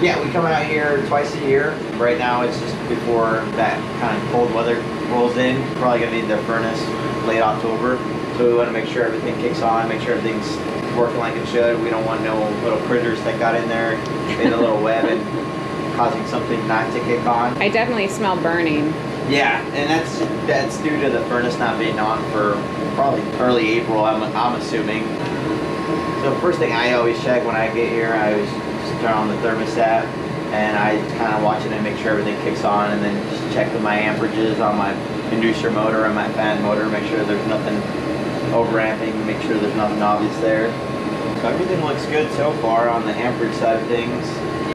Yeah, we come out here twice a year. Right now it's just before that kind of cold weather rolls in. Probably gonna need the furnace late October. So we want to make sure everything kicks on, make sure everything's working like it should. We don't want no little critters that got in there, made a little web and causing something not to kick on. I definitely smell burning. Yeah, and that's due to the furnace not being on for probably early April, I'm assuming. So first thing I always check when I get here, I always just turn on the thermostat and I kind of watch it and make sure everything kicks on, and then just check my amperages on my inducer motor and my fan motor, make sure there's nothing overamping, make sure there's nothing obvious there. So everything looks good so far on the amperage side of things.